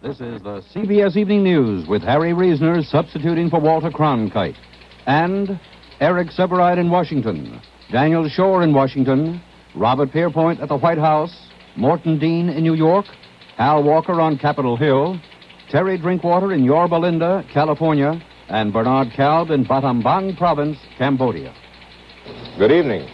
This is the CBS Evening News with Harry Reasoner substituting for Walter Cronkite. And Eric Seberide in Washington, Daniel Shore in Washington, Robert Pierpoint at the White House, Morton Dean in New York, Hal Walker on Capitol Hill, Terry Drinkwater in Yorba Linda, California, and Bernard Kalb in Battambang Province, Cambodia. Good evening.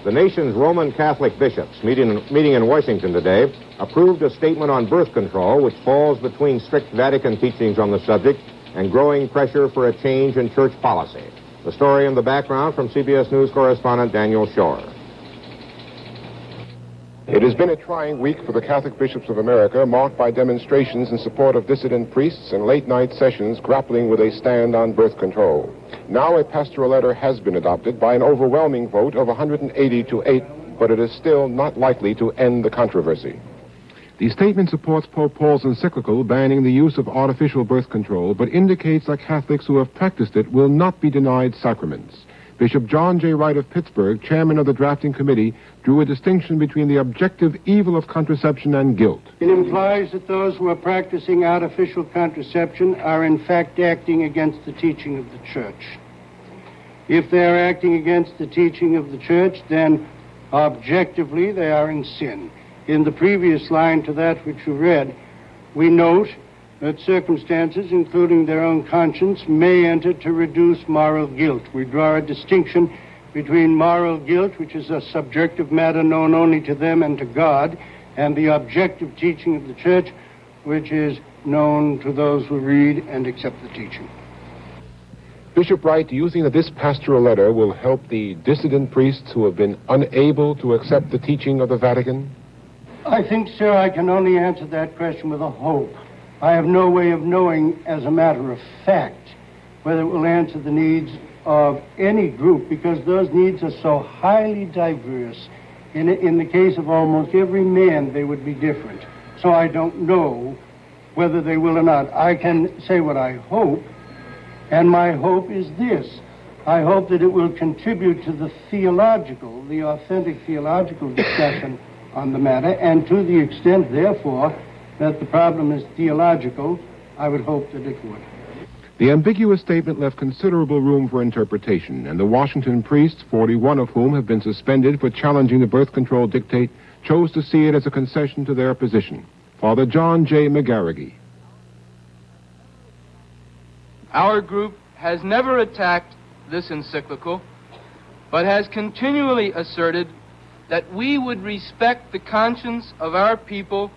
The nation's Roman Catholic bishops, meeting in Washington today, approved a statement on birth control which falls between strict Vatican teachings on the subject and growing pressure for a change in church policy. The story in the background from CBS News correspondent Daniel Shore. It has been a trying week for the Catholic bishops of America, marked by demonstrations in support of dissident priests and late-night sessions grappling with a stand on birth control. Now a pastoral letter has been adopted by an overwhelming vote of 180 to 8, but it is still not likely to end the controversy. The statement supports Pope Paul's encyclical banning the use of artificial birth control, but indicates that Catholics who have practiced it will not be denied sacraments. Bishop John J. Wright of Pittsburgh, chairman of the drafting committee, drew a distinction between the objective evil of contraception and guilt. It implies that those who are practicing artificial contraception are in fact acting against the teaching of the Church. If they are acting against the teaching of the Church, then objectively they are in sin. In the previous line to that which you read, we note that circumstances, including their own conscience, may enter to reduce moral guilt. We draw a distinction between moral guilt, which is a subjective matter known only to them and to God, and the objective teaching of the Church, which is known to those who read and accept the teaching. Bishop Wright, do you think that this pastoral letter will help the dissident priests who have been unable to accept the teaching of the Vatican? I think, sir, I can only answer that question with a hope. I have no way of knowing, as a matter of fact, whether it will answer the needs of any group, because those needs are so highly diverse. In the case of almost every man, they would be different. So I don't know whether they will or not. I can say what I hope, and my hope is this. I hope that it will contribute to the authentic theological discussion on the matter, and to the extent, therefore, that the problem is theological, I would hope that it would. The ambiguous statement left considerable room for interpretation, and the Washington priests, 41 of whom have been suspended for challenging the birth control dictate, chose to see it as a concession to their position. Father John J. McGarrigy. Our group has never attacked this encyclical, but has continually asserted that we would respect the conscience of our people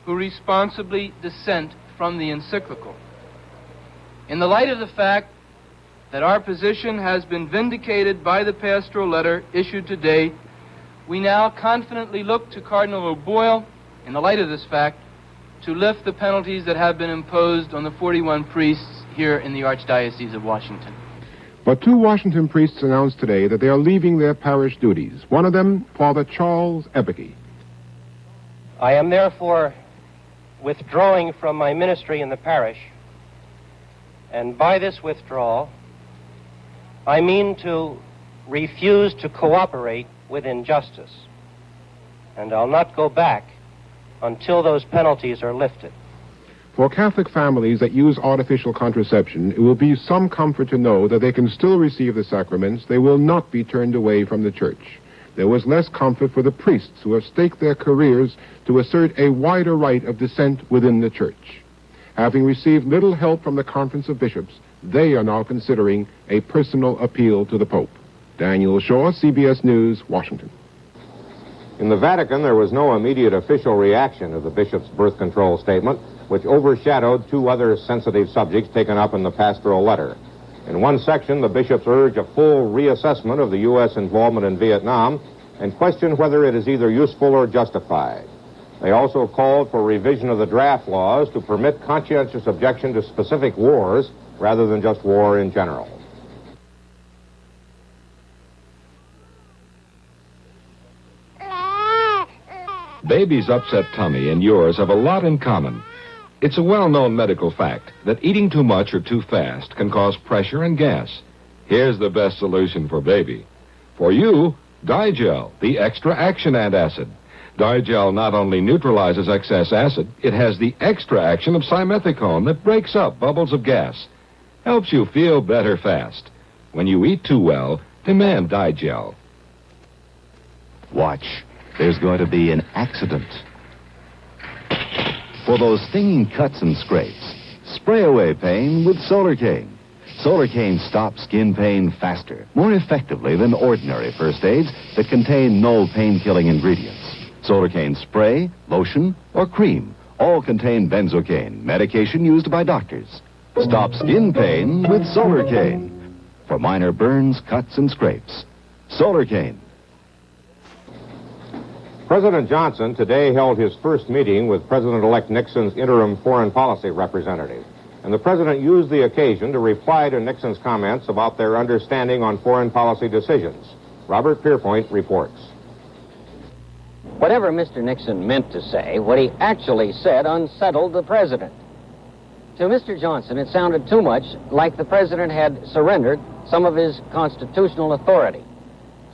who responsibly dissent from the encyclical. In the light of the fact that our position has been vindicated by the pastoral letter issued today, we now confidently look to Cardinal O'Boyle, in the light of this fact, to lift the penalties that have been imposed on the 41 priests here in the Archdiocese of Washington. But two Washington priests announced today that they are leaving their parish duties. One of them, Father Charles Ebeke. I am therefore withdrawing from my ministry in the parish, and by this withdrawal, I mean to refuse to cooperate with injustice, and I'll not go back until those penalties are lifted. For Catholic families that use artificial contraception, it will be some comfort to know that they can still receive the sacraments. They will not be turned away from the Church. There was less comfort for the priests who have staked their careers to assert a wider right of dissent within the Church. Having received little help from the Conference of Bishops, they are now considering a personal appeal to the Pope. Daniel Shore, CBS News, Washington. In the Vatican, there was no immediate official reaction to the bishop's birth control statement, which overshadowed two other sensitive subjects taken up in the pastoral letter. In one section, the bishops urge a full reassessment of the U.S. involvement in Vietnam and question whether it is either useful or justified. They also called for revision of the draft laws to permit conscientious objection to specific wars rather than just war in general. Baby's upset tummy and yours have a lot in common. It's a well-known medical fact that eating too much or too fast can cause pressure and gas. Here's the best solution for baby. For you, Digel, the extra action antacid. Digel not only neutralizes excess acid, it has the extra action of simethicone that breaks up bubbles of gas. Helps you feel better fast. When you eat too well, demand Digel. Watch. There's going to be an accident. For those stinging cuts and scrapes, spray away pain with Solar Cane. Solar Cane stops skin pain faster, more effectively than ordinary first aids that contain no pain-killing ingredients. Solar Cane spray, lotion, or cream all contain benzocaine, medication used by doctors. Stop skin pain with Solar Cane. For minor burns, cuts, and scrapes. Solar Cane. President Johnson today held his first meeting with President-elect Nixon's interim foreign policy representative. And the president used the occasion to reply to Nixon's comments about their understanding on foreign policy decisions. Robert Pierpoint reports. Whatever Mr. Nixon meant to say, what he actually said unsettled the president. To Mr. Johnson, it sounded too much like the president had surrendered some of his constitutional authority.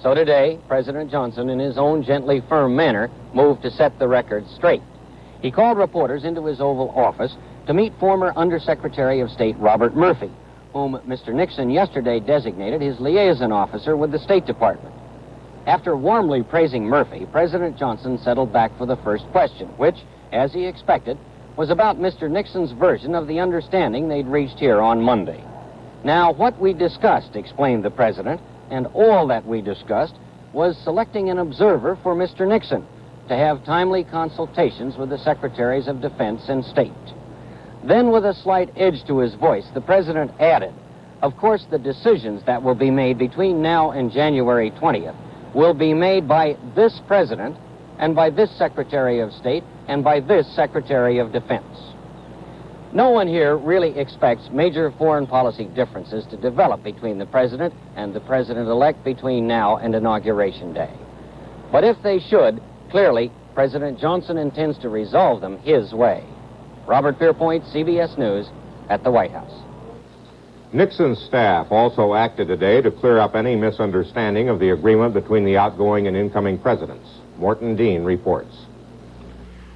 So today, President Johnson, in his own gently firm manner, moved to set the record straight. He called reporters into his Oval Office to meet former Undersecretary of State Robert Murphy, whom Mr. Nixon yesterday designated his liaison officer with the State Department. After warmly praising Murphy, President Johnson settled back for the first question, which, as he expected, was about Mr. Nixon's version of the understanding they'd reached here on Monday. Now, what we discussed, explained the president, and all that we discussed, was selecting an observer for Mr. Nixon to have timely consultations with the Secretaries of Defense and State. Then, with a slight edge to his voice, the president added, of course, the decisions that will be made between now and January 20th will be made by this president and by this Secretary of State and by this Secretary of Defense. No one here really expects major foreign policy differences to develop between the president and the president-elect between now and Inauguration Day. But if they should, clearly, President Johnson intends to resolve them his way. Robert Pierpoint, CBS News, at the White House. Nixon's staff also acted today to clear up any misunderstanding of the agreement between the outgoing and incoming presidents. Morton Dean reports.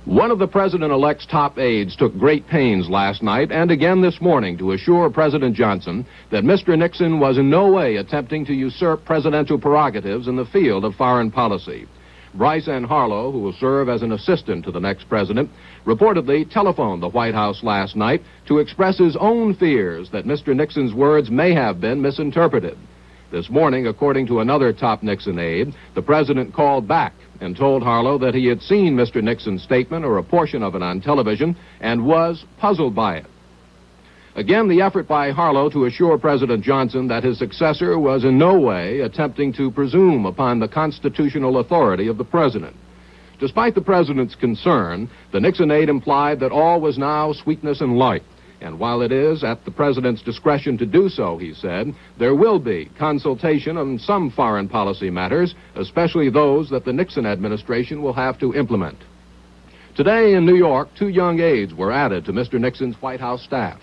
One of the president-elect's top aides took great pains last night and again this morning to assure President Johnson that Mr. Nixon was in no way attempting to usurp presidential prerogatives in the field of foreign policy. Bryce N. Harlow, who will serve as an assistant to the next president, reportedly telephoned the White House last night to express his own fears that Mr. Nixon's words may have been misinterpreted. This morning, according to another top Nixon aide, the president called back and told Harlow that he had seen Mr. Nixon's statement or a portion of it on television and was puzzled by it. Again, the effort by Harlow to assure President Johnson that his successor was in no way attempting to presume upon the constitutional authority of the president. Despite the president's concern, the Nixon aide implied that all was now sweetness and light. And while it is at the president's discretion to do so, he said, there will be consultation on some foreign policy matters, especially those that the Nixon administration will have to implement. Today in New York, 2 young aides were added to Mr. Nixon's White House staff.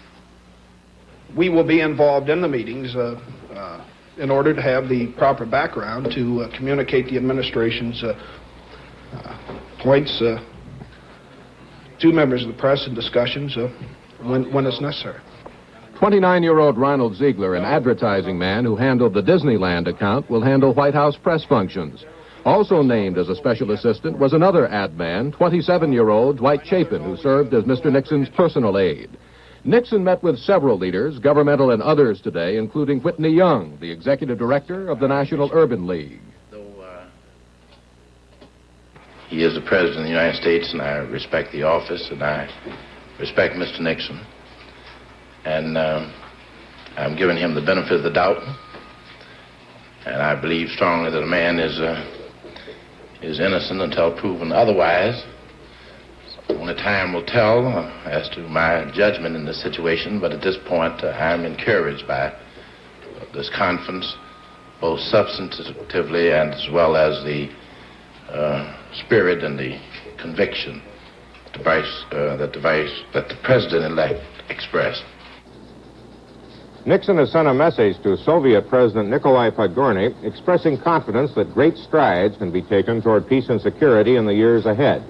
We will be involved in the meetings in order to have the proper background to communicate the administration's points to members of the press and discussions when it's necessary. 29-year-old Ronald Ziegler, an advertising man who handled the Disneyland account, will handle White House press functions. Also named as a special assistant was another ad man, 27-year-old Dwight Chapin, who served as Mr. Nixon's personal aide. Nixon met with several leaders, governmental and others today, including Whitney Young, the executive director of the National Urban League. He is the President of the United States, and I respect the office, and I respect Mr. Nixon. And I'm giving him the benefit of the doubt. And I believe strongly that a man is innocent until proven otherwise. Only time will tell as to my judgment in this situation, but at this point I'm encouraged by this conference, both substantively and as well as the spirit and the conviction that the president-elect expressed. Nixon has sent a message to Soviet President Nikolai Podgorny expressing confidence that great strides can be taken toward peace and security in the years ahead.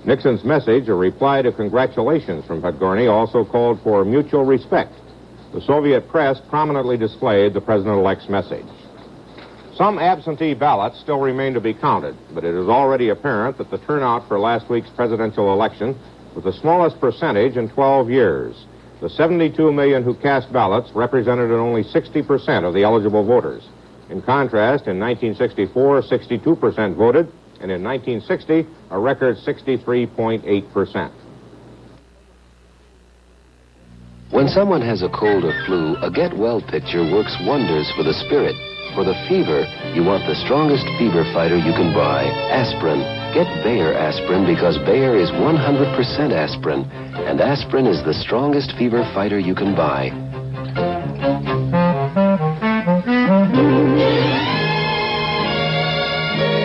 Nixon's message, a reply to congratulations from Podgorny, also called for mutual respect. The Soviet press prominently displayed the president-elect's message. Some absentee ballots still remain to be counted, but it is already apparent that the turnout for last week's presidential election was the smallest percentage in 12 years. The 72 million who cast ballots represented only 60% of the eligible voters. In contrast, in 1964, 62% voted, and in 1960, a record 63.8%. When someone has a cold or flu, a Get Well picture works wonders for the spirit. For the fever, you want the strongest fever fighter you can buy, aspirin. Get Bayer aspirin because Bayer is 100% aspirin, and aspirin is the strongest fever fighter you can buy.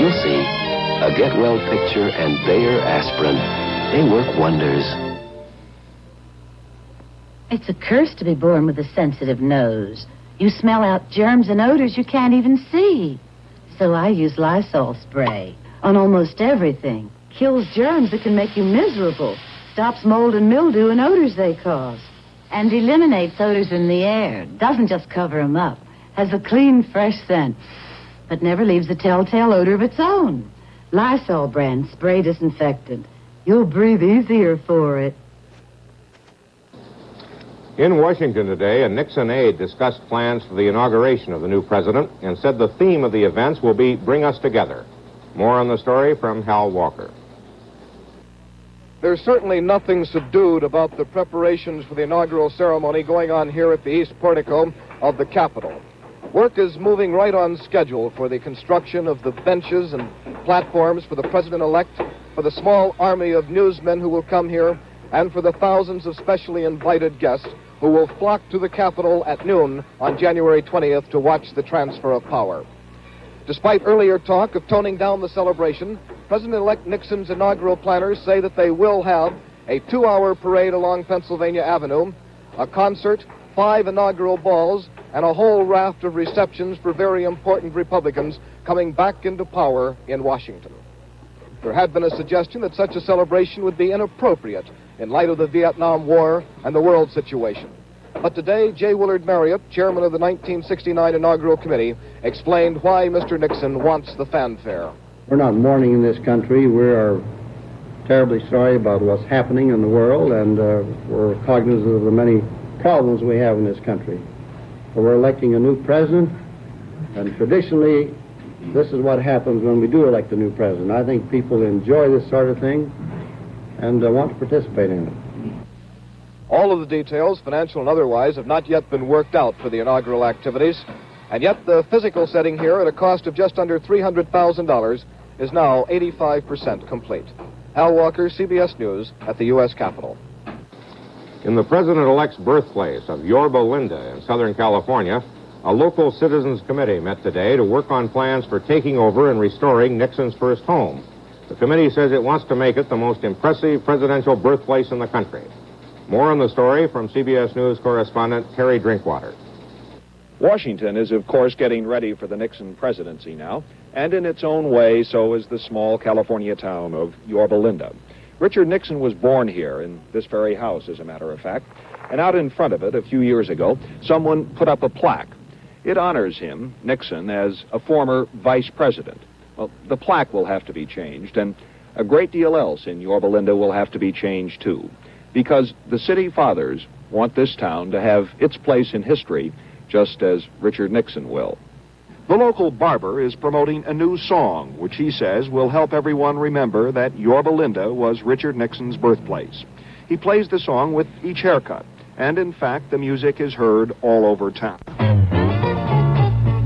You'll see, a Get Well picture and Bayer aspirin, they work wonders. It's a curse to be born with a sensitive nose. You smell out germs and odors you can't even see. So I use Lysol spray on almost everything. Kills germs that can make you miserable. Stops mold and mildew and odors they cause. And eliminates odors in the air. Doesn't just cover them up. Has a clean, fresh scent. But never leaves a telltale odor of its own. Lysol brand spray disinfectant. You'll breathe easier for it. In Washington today, a Nixon aide discussed plans for the inauguration of the new president and said the theme of the events will be Bring Us Together. More on the story from Hal Walker. There's certainly nothing subdued about the preparations for the inaugural ceremony going on here at the East Portico of the Capitol. Work is moving right on schedule for the construction of the benches and platforms for the president-elect, for the small army of newsmen who will come here, and for the thousands of specially invited guests who will flock to the Capitol at noon on January 20th to watch the transfer of power. Despite earlier talk of toning down the celebration, President-elect Nixon's inaugural planners say that they will have a 2-hour parade along Pennsylvania Avenue, a concert, 5 inaugural balls, and a whole raft of receptions for very important Republicans coming back into power in Washington. There had been a suggestion that such a celebration would be inappropriate in light of the Vietnam War and the world situation. But today, J. Willard Marriott, chairman of the 1969 Inaugural Committee, explained why Mr. Nixon wants the fanfare. We're not mourning in this country. We are terribly sorry about what's happening in the world, and we're cognizant of the many problems we have in this country. But we're electing a new president, and traditionally, this is what happens when we do elect a new president. I think people enjoy this sort of thing and want to participate in it. All of the details, financial and otherwise, have not yet been worked out for the inaugural activities, and yet the physical setting here at a cost of just under $300,000 is now 85% complete. Al Walker, CBS News, at the U.S. Capitol. In the president-elect's birthplace of Yorba Linda in Southern California, a local citizens committee met today to work on plans for taking over and restoring Nixon's first home. The committee says it wants to make it the most impressive presidential birthplace in the country. More on the story from CBS News correspondent Terry Drinkwater. Washington is, of course, getting ready for the Nixon presidency now, and in its own way, so is the small California town of Yorba Linda. Richard Nixon was born here in this very house, as a matter of fact, and out in front of it, a few years ago, someone put up a plaque. It honors him, Nixon, as a former vice president. Well, the plaque will have to be changed, and a great deal else in Yorba Linda will have to be changed, too, because the city fathers want this town to have its place in history, just as Richard Nixon will. The local barber is promoting a new song, which he says will help everyone remember that Yorba Linda was Richard Nixon's birthplace. He plays the song with each haircut, and in fact, the music is heard all over town.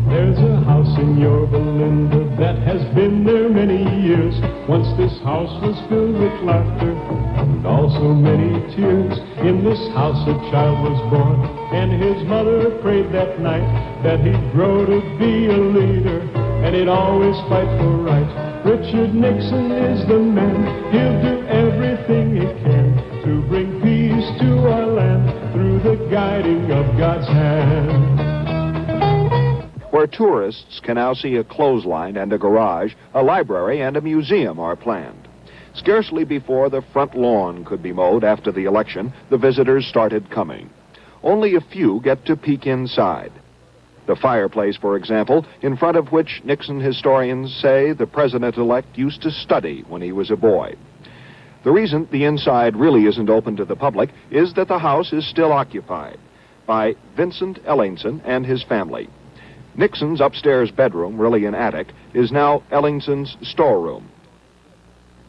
There's a house in Yorba Linda that has been there many years. Once this house was filled with laughter and also many tears. In this house a child was born, and his mother prayed that night that he'd grow to be a leader, and he'd always fight for right. Richard Nixon is the man. He'll do everything he can to bring peace to our land through the guiding of God's hand. Where tourists can now see a clothesline and a garage, a library and a museum are planned. Scarcely before the front lawn could be mowed after the election, the visitors started coming. Only a few get to peek inside. The fireplace, for example, in front of which Nixon historians say the president-elect used to study when he was a boy. The reason the inside really isn't open to the public is that the house is still occupied by Vincent Ellingson and his family. Nixon's upstairs bedroom, really an attic, is now Ellingson's storeroom.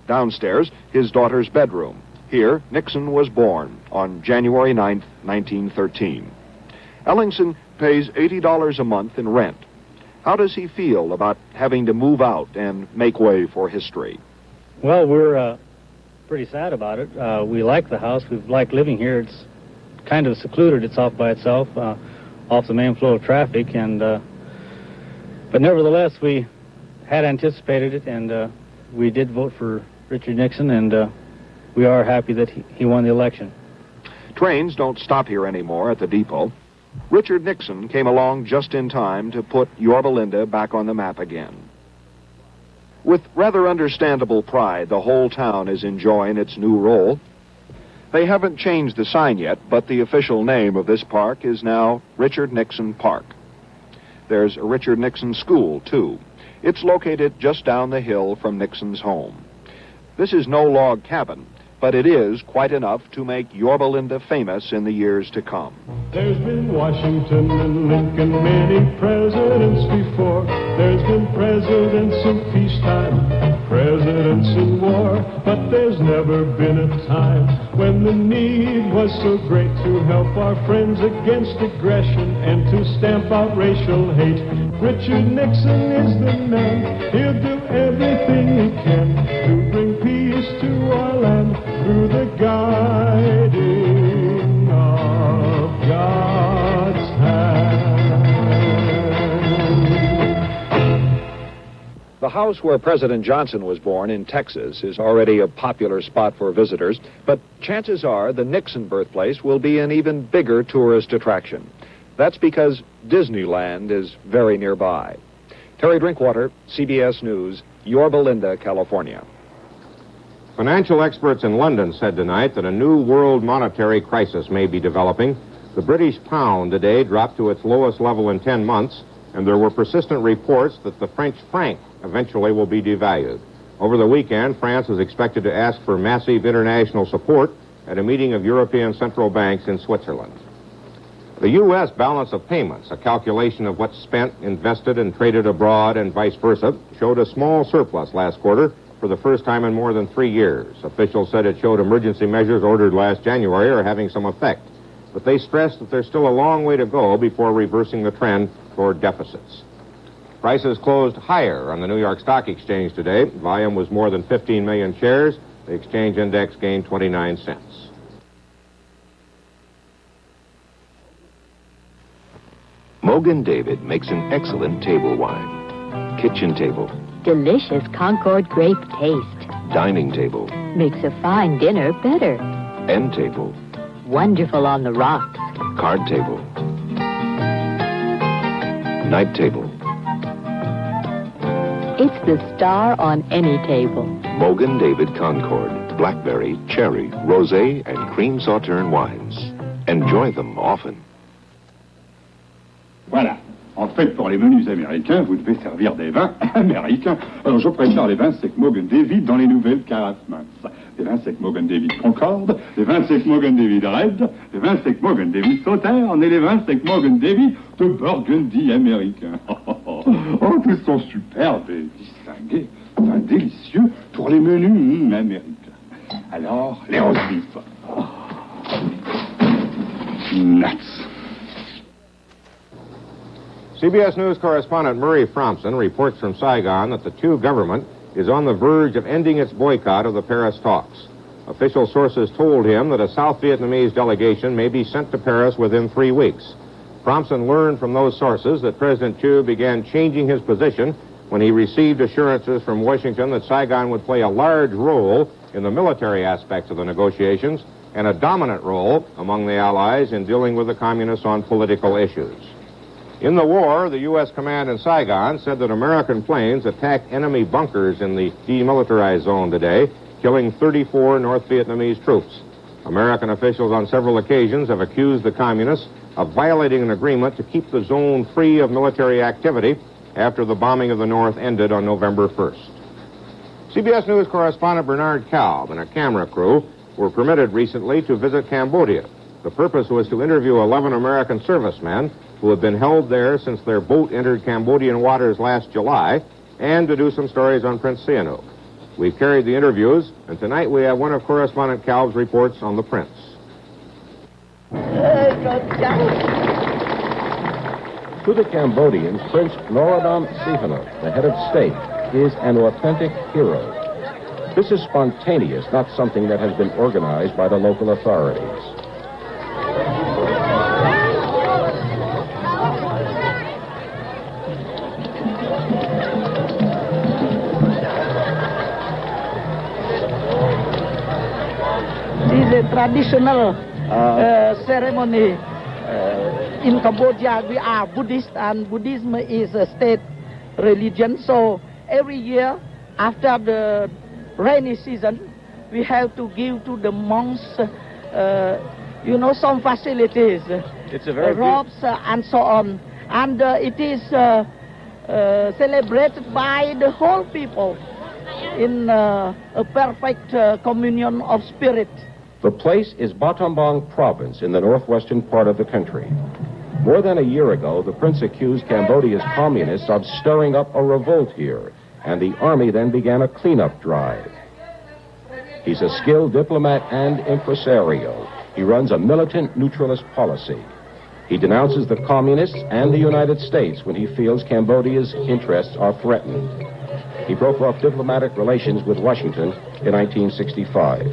Downstairs, his daughter's bedroom. Here, Nixon was born on January 9th, 1913. Ellingson pays $80 a month in rent. How does he feel about having to move out and make way for history? Well, we're pretty sad about it. We like the house. We've liked living here. It's kind of secluded. It's off by itself, off the main flow of traffic, and but nevertheless, we had anticipated it, and we did vote for Richard Nixon, and we are happy that he won the election. Trains don't stop here anymore at the depot. Richard Nixon came along just in time to put Yorba Linda back on the map again. With rather understandable pride, the whole town is enjoying its new role. They haven't changed the sign yet, but the official name of this park is now Richard Nixon Park. There's a Richard Nixon School, too. It's located just down the hill from Nixon's home. This is no log cabin, but it is quite enough to make Yorba Linda famous in the years to come. There's been Washington and Lincoln, many presidents before. There's been presidents in peacetime, presidents in war, but there's never been a time when the need was so great to help our friends against aggression and to stamp out racial hate. Richard Nixon is the man. He'll do everything he can to bring peace to our land through the guiding of God's hand. The house where President Johnson was born in Texas is already a popular spot for visitors, but chances are the Nixon birthplace will be an even bigger tourist attraction. That's because Disneyland is very nearby. Terry Drinkwater, CBS News, Yorba Linda, California. Financial experts in London said tonight that a new world monetary crisis may be developing. The British pound today dropped to its lowest level in 10 months, and there were persistent reports that the French franc eventually will be devalued. Over the weekend, France is expected to ask for massive international support at a meeting of European central banks in Switzerland. The U.S. balance of payments, a calculation of what's spent, invested, and traded abroad and vice versa, showed a small surplus last quarter for the first time in more than 3 years. Officials said it showed emergency measures ordered last January are having some effect. But they stressed that there's still a long way to go before reversing the trend toward deficits. Prices closed higher on the New York Stock Exchange today. Volume was more than 15 million shares. The exchange index gained 29 cents. Mogan David makes an excellent table wine. Kitchen table. Delicious Concord grape taste. Dining table. Makes a fine dinner better. End table. Wonderful on the rocks. Card table. Night table. It's the star on any table. Mogan David Concord. Blackberry, cherry, rosé, and cream sauterne wines. Enjoy them often. Voilà. En fait, pour les menus américains, vous devez servir des vins américains. Alors, je préfère les vins secs Mogan David dans les nouvelles carafes minces. Les vins secs Mogan David Concorde, les vins secs Mogan David Red, les vins secs Mogan David Sauterne et les vins secs Mogan David de Burgundy américain. Oh, tous sont superbes et distingués. Vins délicieux pour les menus américains. Alors, les roast beef. Nuts. CBS News correspondent Murray Fromson reports from Saigon that the Thieu government is on the verge of ending its boycott of the Paris talks. Official sources told him that a South Vietnamese delegation may be sent to Paris within 3 weeks. Fromson learned from those sources that President Thieu began changing his position when he received assurances from Washington that Saigon would play a large role in the military aspects of the negotiations and a dominant role among the Allies in dealing with the Communists on political issues. In the war, the U.S. command in Saigon said that American planes attacked enemy bunkers in the demilitarized zone today, killing 34 North Vietnamese troops. American officials on several occasions have accused the Communists of violating an agreement to keep the zone free of military activity after the bombing of the North ended on November 1st. CBS News correspondent Bernard Kalb and a camera crew were permitted recently to visit Cambodia. The purpose was to interview 11 American servicemen who had been held there since their boat entered Cambodian waters last July, and to do some stories on Prince Sihanouk. We've carried the interviews, and tonight we have one of correspondent Kalb's reports on the Prince. To the Cambodians, Prince Norodom Sihanouk, the head of state, is an authentic hero. This is spontaneous, not something that has been organized by the local authorities. This is a traditional ceremony. In Cambodia, we are Buddhist, and Buddhism is a state religion. So every year, after the rainy season, we have to give to the monks, some facilities, It's a very robes and so on. And it is celebrated by the whole people in a perfect communion of spirit. The place is Battambang province in the northwestern part of the country. More than a year ago, the prince accused Cambodia's communists of stirring up a revolt here, and the army then began a cleanup drive. He's a skilled diplomat and impresario. He runs a militant neutralist policy. He denounces the communists and the United States when he feels Cambodia's interests are threatened. He broke off diplomatic relations with Washington in 1965.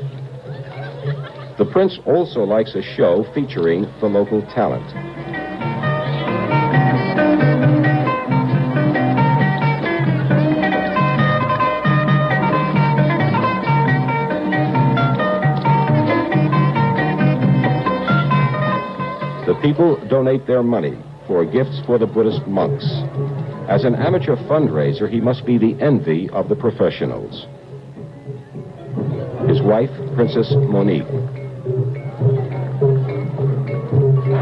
The prince also likes a show featuring the local talent. The people donate their money for gifts for the Buddhist monks. As an amateur fundraiser, he must be the envy of the professionals. His wife, Princess Monique.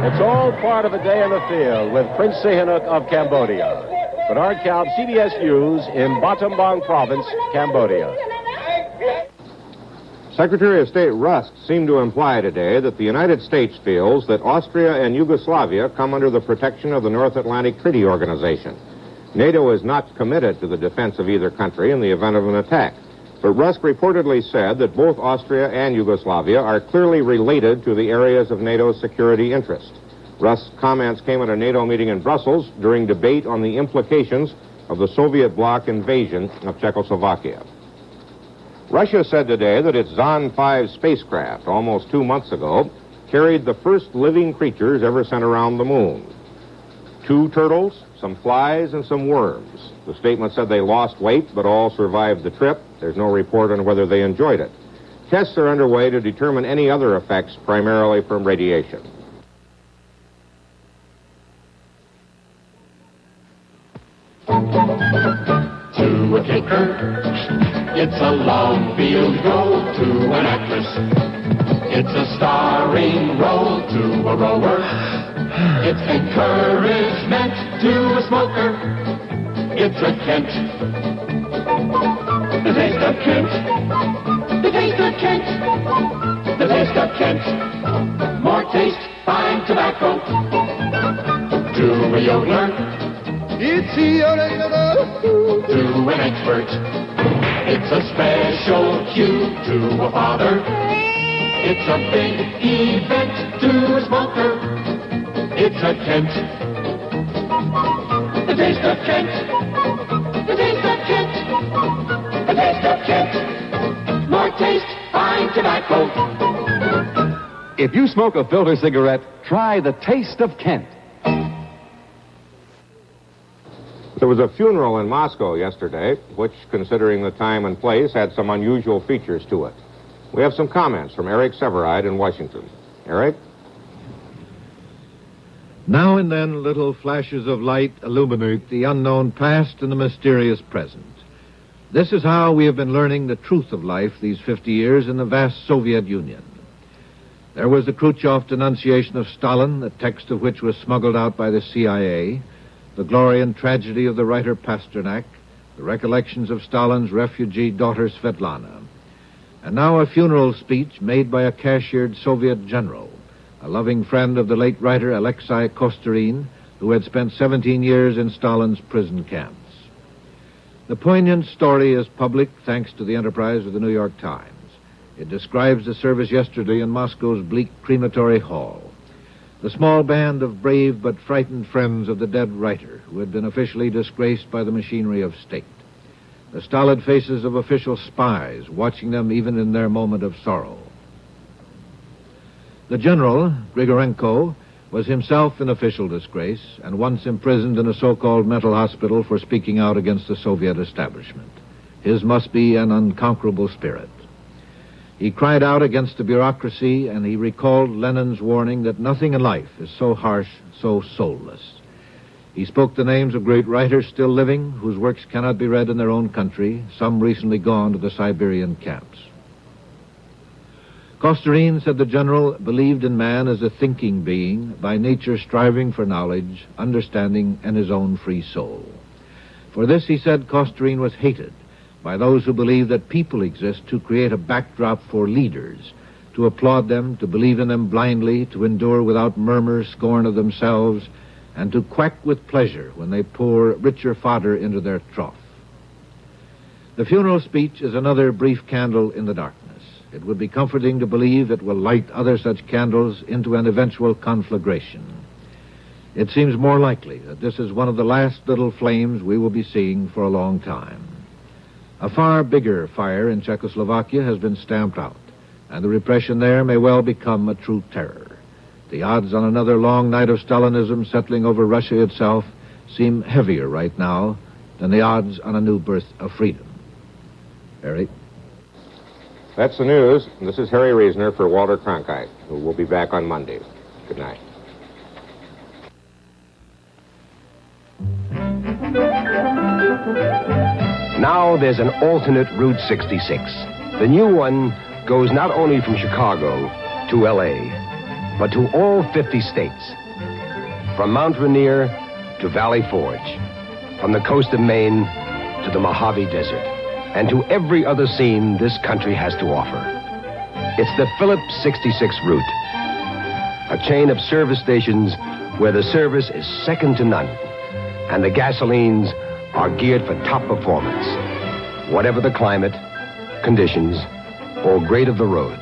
It's all part of a day in the field with Prince Sihanouk of Cambodia. Bernard Kalb, CBS News in Battambang Province, Cambodia. Secretary of State Rusk seemed to imply today that the United States feels that Austria and Yugoslavia come under the protection of the North Atlantic Treaty Organization. NATO is not committed to the defense of either country in the event of an attack. But Rusk reportedly said that both Austria and Yugoslavia are clearly related to the areas of NATO's security interest. Rusk's comments came at a NATO meeting in Brussels during debate on the implications of the Soviet bloc invasion of Czechoslovakia. Russia said today that its Zond 5 spacecraft, almost 2 months ago, carried the first living creatures ever sent around the moon. 2 turtles, some flies, and some worms. The statement said they lost weight, but all survived the trip. There's no report on whether they enjoyed it. Tests are underway to determine any other effects, primarily from radiation. To a kicker, it's a long field goal. To an actress, it's a starring role. To a rower, it's encouragement. To a smoker, it's a Kent. The taste of Kent. The taste of Kent. The taste of Kent. More taste, fine tobacco. To a yodeler, it's a yodeler. To an expert, it's a special cue. To a father, it's a big event. To a smoker, it's a Kent. The taste of Kent. The taste of Kent. The taste of Kent. More taste, fine tobacco. If you smoke a filter cigarette, try the taste of Kent. There was a funeral in Moscow yesterday, which, considering the time and place, had some unusual features to it. We have some comments from Eric Severide in Washington. Eric? Now and then, little flashes of light illuminate the unknown past and the mysterious present. This is how we have been learning the truth of life these 50 years in the vast Soviet Union. There was the Khrushchev denunciation of Stalin, the text of which was smuggled out by the CIA, the glory and tragedy of the writer Pasternak, the recollections of Stalin's refugee daughter Svetlana, and now a funeral speech made by a cashiered Soviet general, a loving friend of the late writer Alexei Kostorin, who had spent 17 years in Stalin's prison camps. The poignant story is public thanks to the enterprise of the New York Times. It describes the service yesterday in Moscow's bleak crematory hall. The small band of brave but frightened friends of the dead writer, who had been officially disgraced by the machinery of state. The stolid faces of official spies, watching them even in their moment of sorrow. The general, Grigorenko, was himself in official disgrace and once imprisoned in a so-called mental hospital for speaking out against the Soviet establishment. His must be an unconquerable spirit. He cried out against the bureaucracy, and he recalled Lenin's warning that nothing in life is so harsh, so soulless. He spoke the names of great writers still living, whose works cannot be read in their own country, some recently gone to the Siberian camps. Kostorin, said the general, believed in man as a thinking being, by nature striving for knowledge, understanding, and his own free soul. For this, he said, Kostorin was hated by those who believe that people exist to create a backdrop for leaders, to applaud them, to believe in them blindly, to endure without murmur, scorn of themselves, and to quack with pleasure when they pour richer fodder into their trough. The funeral speech is another brief candle in the darkness. It would be comforting to believe it will light other such candles into an eventual conflagration. It seems more likely that this is one of the last little flames we will be seeing for a long time. A far bigger fire in Czechoslovakia has been stamped out, and the repression there may well become a true terror. The odds on another long night of Stalinism settling over Russia itself seem heavier right now than the odds on a new birth of freedom. Harry? That's the news. This is Harry Reasoner for Walter Cronkite, who will be back on Monday. Good night. Now there's an alternate Route 66. The new one goes not only from Chicago to L.A., but to all 50 states. From Mount Rainier to Valley Forge. From the coast of Maine to the Mojave Desert. And to every other scene this country has to offer. It's the Phillips 66 route. A chain of service stations where the service is second to none. And the gasolines are geared for top performance. Whatever the climate, conditions, or grade of the road.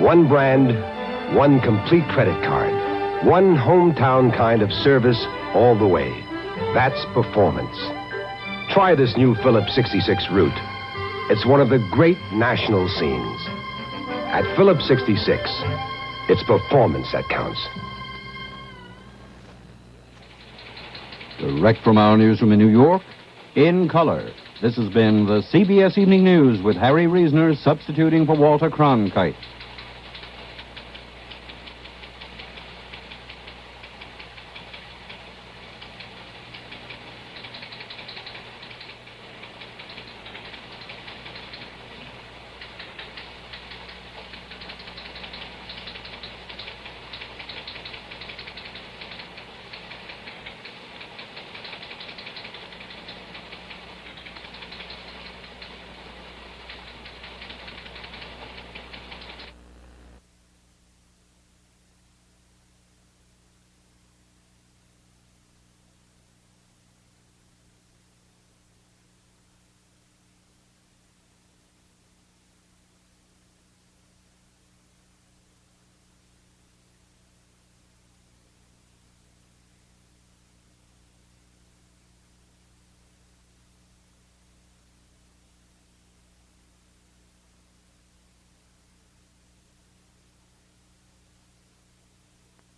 One brand, one complete credit card. One hometown kind of service all the way. That's performance. Try this new Phillips 66 route. It's one of the great national scenes. At Phillips 66, it's performance that counts. Direct from our newsroom in New York, in color, this has been the CBS Evening News with Harry Reasoner substituting for Walter Cronkite.